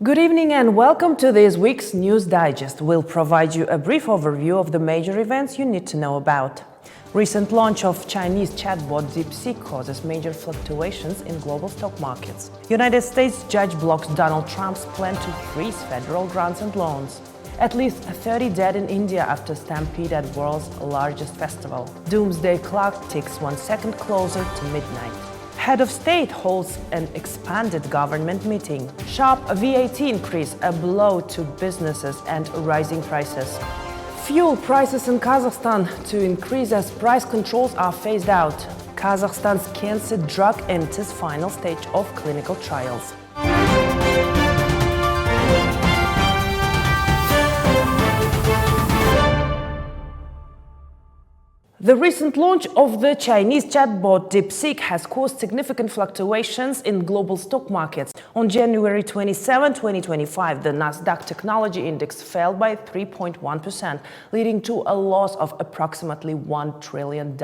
Good evening and welcome to this week's News Digest. We'll provide you a brief overview of the major events you need to know about. Recent launch of Chinese chatbot DeepSeek causes major fluctuations in global stock markets. United States judge blocks Donald Trump's plan to freeze federal grants and loans. At least 30 dead in India after stampede at world's largest festival. Doomsday Clock ticks 1 second closer to midnight. Head of state holds an expanded government meeting. Sharp VAT increase, a blow to businesses and rising prices. Fuel prices in Kazakhstan to increase as price controls are phased out. Kazakhstan's cancer drug enters final stage of clinical trials. The recent launch of the Chinese chatbot DeepSeek has caused significant fluctuations in global stock markets. On January 27, 2025, the Nasdaq Technology Index fell by 3.1%, leading to a loss of approximately $1 trillion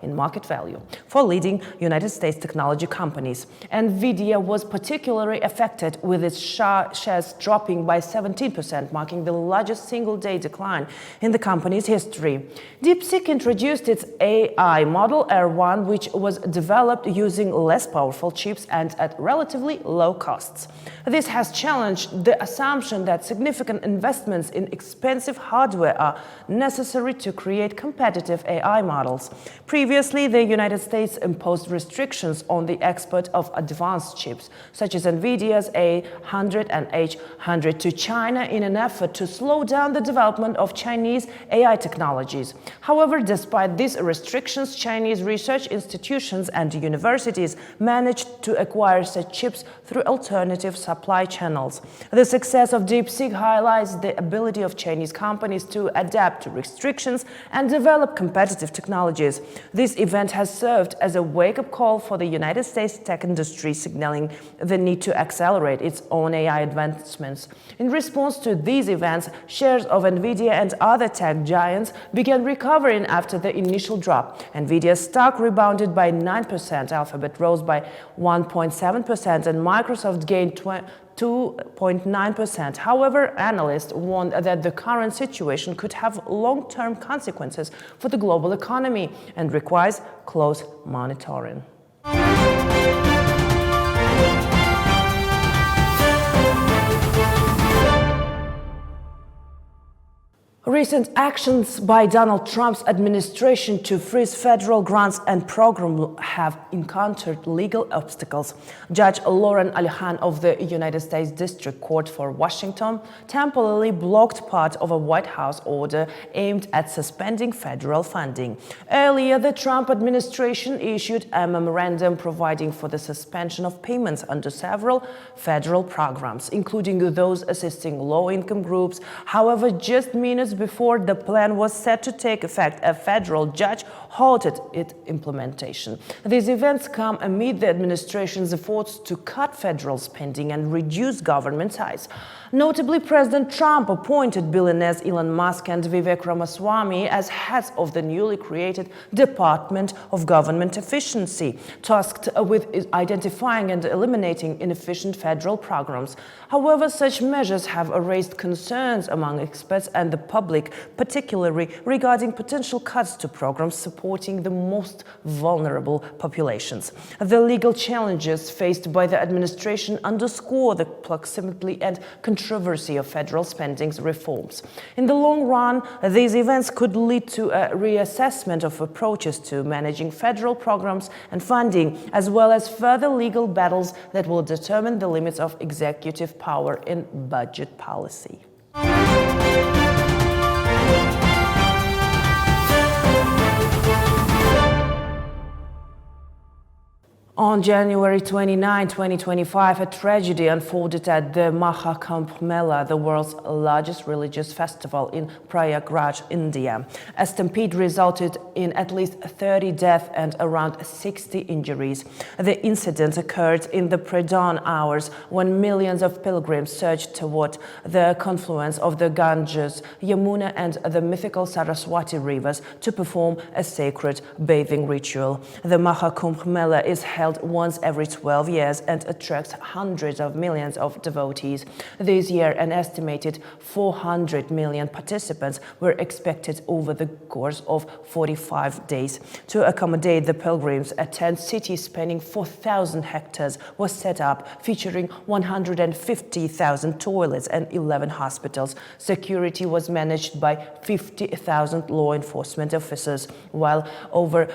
in market value for leading United States technology companies. NVIDIA was particularly affected, with its shares dropping by 17%, marking the largest single-day decline in the company's history. DeepSeek introduced its AI model R1, which was developed using less powerful chips and at relatively low costs. This has challenged the assumption that significant investments in expensive hardware are necessary to create competitive AI models. Previously, the United States imposed restrictions on the export of advanced chips, such as NVIDIA's A100 and H100 to China in an effort to slow down the development of Chinese AI technologies. However, despite these restrictions, Chinese research institutions and universities managed to acquire such chips through alternative supply channels. The success of DeepSeek highlights the ability of Chinese companies to adapt to restrictions and develop competitive technologies. This event has served as a wake-up call for the United States tech industry, signaling the need to accelerate its own AI advancements. In response to these events, shares of NVIDIA and other tech giants began recovering after the initial drop. NVIDIA's stock rebounded by 9%, Alphabet rose by 1.7%, and Microsoft gained 2.9%. However, analysts warned that the current situation could have long-term consequences for the global economy and requires close monitoring. Recent actions by Donald Trump's administration to freeze federal grants and programs have encountered legal obstacles. Judge Lauren Alhan of the United States District Court for Washington temporarily blocked part of a White House order aimed at suspending federal funding. Earlier, the Trump administration issued a memorandum providing for the suspension of payments under several federal programs, including those assisting low-income groups. However, just minutes before the plan was set to take effect, a federal judge halted its implementation. These events come amid the administration's efforts to cut federal spending and reduce government ties. Notably, President Trump appointed billionaires Elon Musk and Vivek Ramaswamy as heads of the newly created Department of Government Efficiency, tasked with identifying and eliminating inefficient federal programs. However, such measures have raised concerns among experts and the public, particularly regarding potential cuts to programs supporting the most vulnerable populations. The legal challenges faced by the administration underscore the proximity and controversy of federal spending reforms. In the long run, these events could lead to a reassessment of approaches to managing federal programs and funding, as well as further legal battles that will determine the limits of executive power in budget policy. On January 29, 2025, a tragedy unfolded at the Maha Kumbh Mela, the world's largest religious festival in Prayagraj, India. A stampede resulted in at least 30 deaths and around 60 injuries. The incident occurred in the pre-dawn hours when millions of pilgrims surged toward the confluence of the Ganges, Yamuna and the mythical Saraswati rivers to perform a sacred bathing ritual. The Maha Kumbh Mela is held held once every 12 years and attracts hundreds of millions of devotees. This year, an estimated 400 million participants were expected over the course of 45 days. To accommodate the pilgrims, a tent city spanning 4,000 hectares was set up, featuring 150,000 toilets and 11 hospitals. Security was managed by 50,000 law enforcement officers, while over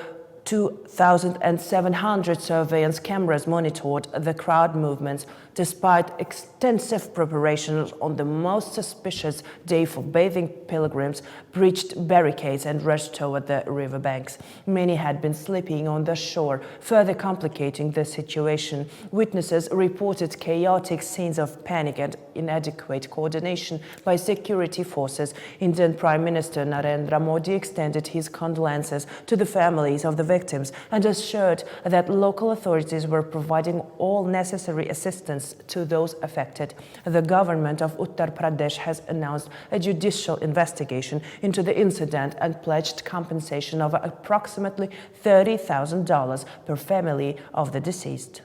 2,700 surveillance cameras monitored the crowd movements. Despite extensive preparations, on the most suspicious day for bathing, pilgrims breached barricades and rushed toward the riverbanks. Many had been sleeping on the shore, further complicating the situation. Witnesses reported chaotic scenes of panic and inadequate coordination by security forces. Indian Prime Minister Narendra Modi extended his condolences to the families of the victims and assured that local authorities were providing all necessary assistance to those affected. The government of Uttar Pradesh has announced a judicial investigation into the incident and pledged compensation of approximately $30,000 per family of the deceased.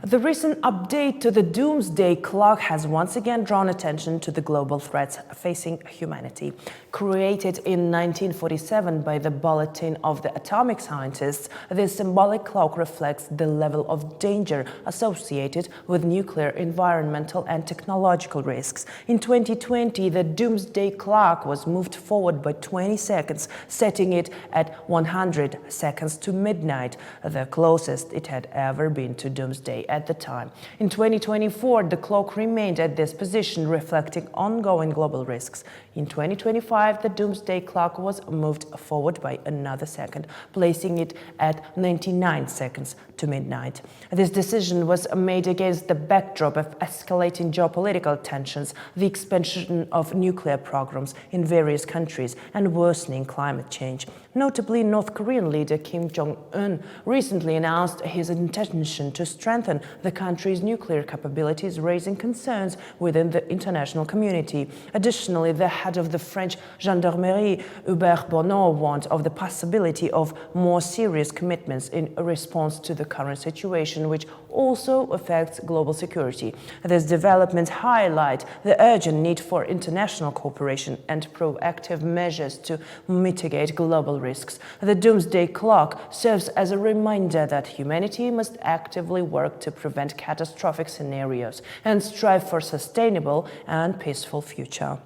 The recent update to the Doomsday Clock has once again drawn attention to the global threats facing humanity. Created in 1947 by the Bulletin of the Atomic Scientists, this symbolic clock reflects the level of danger associated with nuclear, environmental and technological risks. In 2020, the Doomsday Clock was moved forward by 20 seconds, setting it at 100 seconds to midnight, the closest it had ever been to Doomsday at the time. In 2024, the clock remained at this position, reflecting ongoing global risks. In 2025, the Doomsday Clock was moved forward by another second, placing it at 99 seconds to midnight. This decision was made against the backdrop of escalating geopolitical tensions, the expansion of nuclear programs in various countries, and worsening climate change. Notably, North Korean leader Kim Jong-un recently announced his intention to strengthen the country's nuclear capabilities, raising concerns within the international community. Additionally, the head of the French gendarmerie, Hubert Bonneau, warned of the possibility of more serious commitments in response to the current situation, which also affects global security. These developments highlight the urgent need for international cooperation and proactive measures to mitigate global risks. The Doomsday Clock serves as a reminder that humanity must actively work to prevent catastrophic scenarios and strive for a sustainable and peaceful future.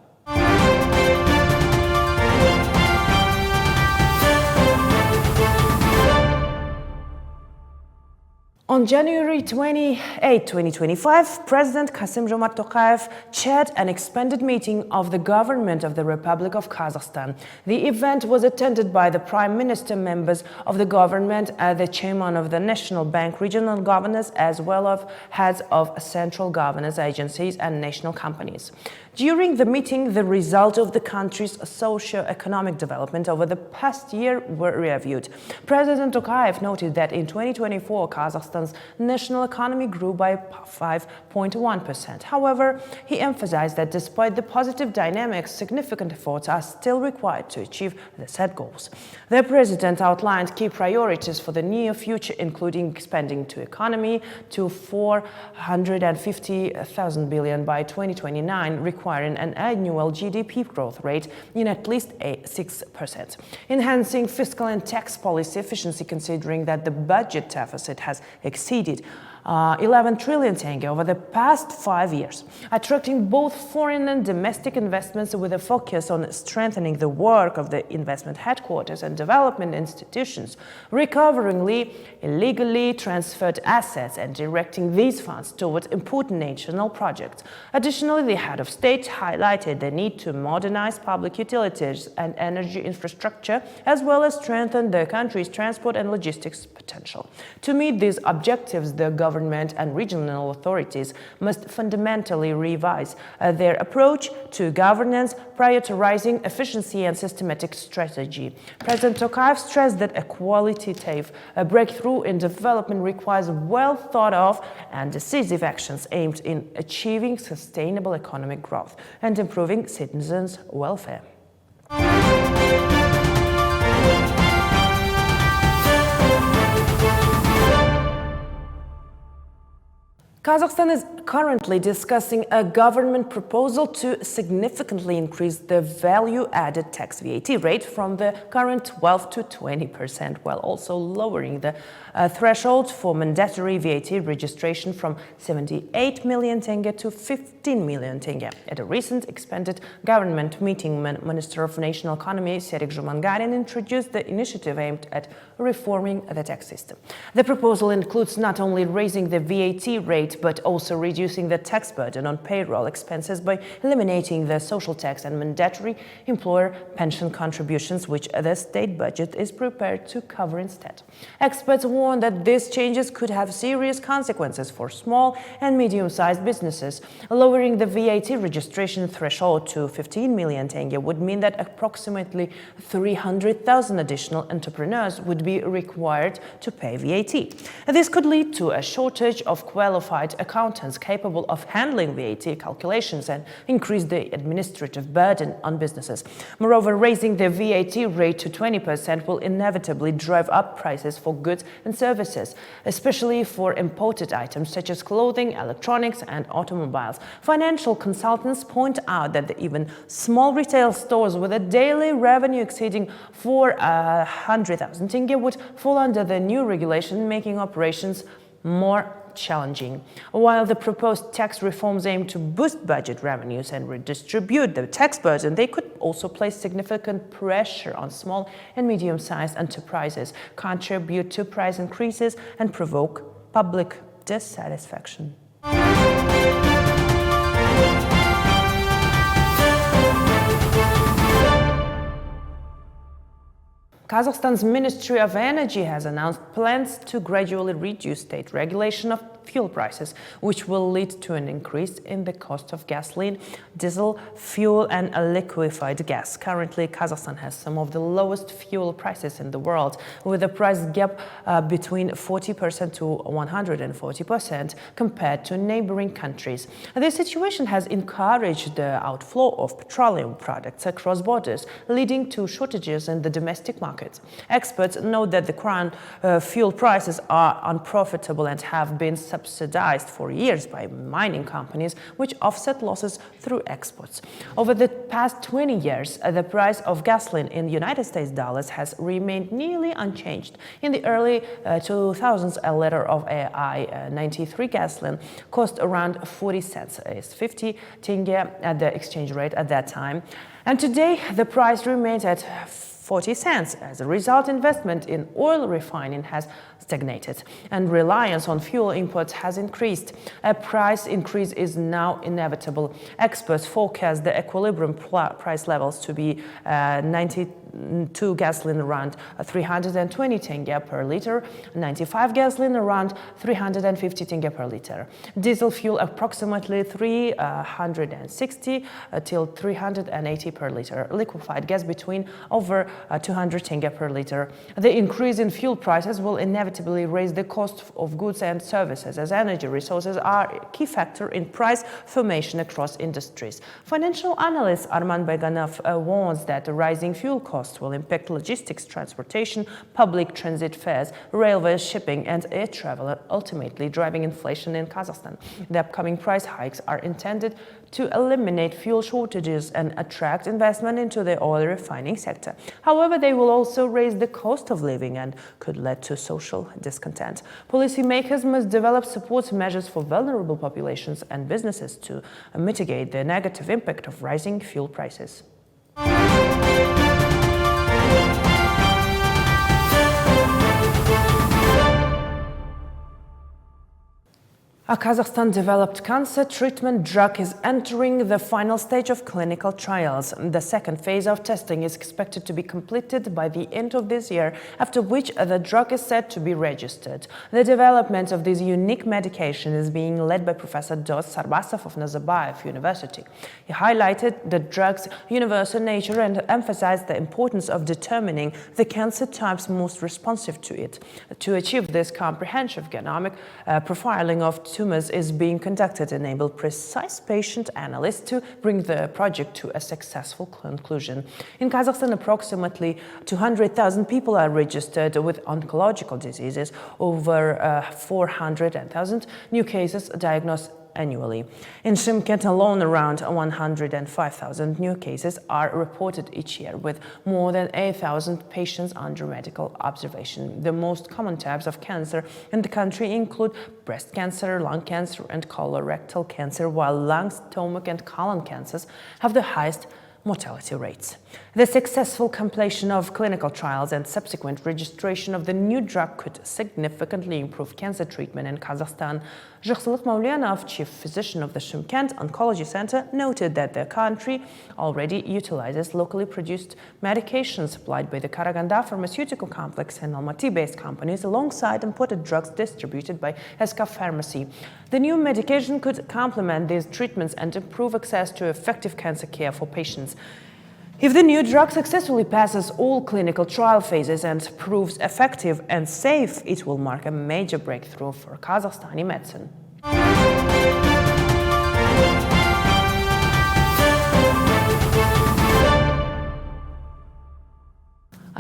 On January 28, 2025, President Kassym-Jomart Tokayev chaired an expanded meeting of the government of the Republic of Kazakhstan. The event was attended by the Prime Minister, members of the government, the chairman of the National Bank, regional governors, as well as heads of central governance agencies and national companies. During the meeting, the result of the country's socio-economic development over the past year were reviewed. President Tokayev noted that in 2024, Kazakhstan's national economy grew by 5.1%. However, he emphasized that despite the positive dynamics, significant efforts are still required to achieve the set goals. The president outlined key priorities for the near future, including expanding the economy to 450,000 billion by 2029, requiring an annual GDP growth rate in at least 6%. Enhancing fiscal and tax policy efficiency, considering that the budget deficit has exceeded 11 trillion tenge over the past 5 years, attracting both foreign and domestic investments with a focus on strengthening the work of the investment headquarters and development institutions, recovering illegally transferred assets and directing these funds towards important national projects. Additionally, the head of state highlighted the need to modernize public utilities and energy infrastructure, as well as strengthen the country's transport and logistics potential. To meet these objectives, the government government and regional authorities must fundamentally revise their approach to governance, prioritizing efficiency and systematic strategy. President Tokayev stressed that a qualitative breakthrough in development requires well thought of and decisive actions aimed in achieving sustainable economic growth and improving citizens' welfare. Kazakhstan is currently discussing a government proposal to significantly increase the value-added tax VAT rate from the current 12 to 20%, while also lowering the threshold for mandatory VAT registration from 78 million tenge to 15 million tenge. At a recent expanded government meeting, Minister of National Economy Serhii Zhumangarin introduced the initiative aimed at reforming the tax system. The proposal includes not only raising the VAT rate but also reducing the tax burden on payroll expenses by eliminating the social tax and mandatory employer pension contributions, which the state budget is prepared to cover instead. Experts warn that these changes could have serious consequences for small and medium-sized businesses. Lowering the VAT registration threshold to 15 million tenge would mean that approximately 300,000 additional entrepreneurs would be required to pay VAT. This could lead to a shortage of qualified accountants capable of handling VAT calculations and increase the administrative burden on businesses. Moreover, raising the VAT rate to 20% will inevitably drive up prices for goods and services, especially for imported items such as clothing, electronics, and automobiles. Financial consultants point out that even small retail stores with a daily revenue exceeding 400,000 tenge would fall under the new regulation, making operations more challenging. While the proposed tax reforms aim to boost budget revenues and redistribute the tax burden, they could also place significant pressure on small and medium-sized enterprises, contribute to price increases, and provoke public dissatisfaction. Kazakhstan's Ministry of Energy has announced plans to gradually reduce state regulation of fuel prices, which will lead to an increase in the cost of gasoline, diesel, fuel, and liquefied gas. Currently, Kazakhstan has some of the lowest fuel prices in the world, with a price gap between 40% to 140% compared to neighboring countries. This situation has encouraged the outflow of petroleum products across borders, leading to shortages in the domestic market. Experts note that the current fuel prices are unprofitable and have been subsidized for years by mining companies, which offset losses through exports. Over the past 20 years, the price of gasoline in United States dollars has remained nearly unchanged. In the early 2000s, a liter of I-93 gasoline cost around 40 cents, is 50 tenge at the exchange rate at that time. And today, the price remains at 40 cents. As a result, investment in oil refining has stagnated and reliance on fuel imports has increased. A price increase is now inevitable. Experts forecast the equilibrium price levels to be 92 gasoline around 320 tenge per liter, 95 gasoline around 350 tenge per liter. Diesel fuel approximately 360 till 380 per liter. Liquefied gas between over 200 tenge per liter. The increase in fuel prices will inevitably raise the cost of goods and services, as energy resources are a key factor in price formation across industries. Financial analyst Arman Beganov warns that the rising fuel costs will impact logistics, transportation, public transit fares, railway shipping, and air travel, ultimately driving inflation in Kazakhstan. The upcoming price hikes are intended to eliminate fuel shortages and attract investment into the oil refining sector. However, they will also raise the cost of living and could lead to social discontent. Policymakers must develop support measures for vulnerable populations and businesses to mitigate the negative impact of rising fuel prices. A Kazakhstan-developed cancer treatment drug is entering the final stage of clinical trials. The second phase of testing is expected to be completed by the end of this year, after which the drug is set to be registered. The development of this unique medication is being led by Professor Dost Sarbasov of Nazarbayev University. He highlighted the drug's universal nature and emphasized the importance of determining the cancer types most responsive to it. To achieve this, comprehensive genomic profiling of tumors is being conducted to enable precise patient analysis to bring the project to a successful conclusion. In Kazakhstan, approximately 200,000 people are registered with oncological diseases, over 400,000 new cases diagnosed annually. In Shymkent alone, around 105,000 new cases are reported each year, with more than 8,000 patients under medical observation. The most common types of cancer in the country include breast cancer, lung cancer, and colorectal cancer, while lung, stomach, and colon cancers have the highest mortality rates. The successful completion of clinical trials and subsequent registration of the new drug could significantly improve cancer treatment in Kazakhstan. Jahsılık Mavlianov, chief physician of the Shymkent Oncology Center, noted that the country already utilizes locally produced medications supplied by the Karaganda pharmaceutical complex and Almaty-based companies, alongside imported drugs distributed by SK Pharmacy. The new medication could complement these treatments and improve access to effective cancer care for patients. If the new drug successfully passes all clinical trial phases and proves effective and safe, it will mark a major breakthrough for Kazakhstani medicine.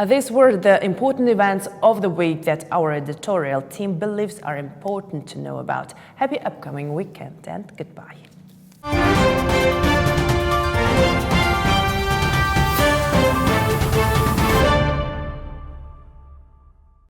These were the important events of the week that our editorial team believes are important to know about. Happy upcoming weekend and goodbye.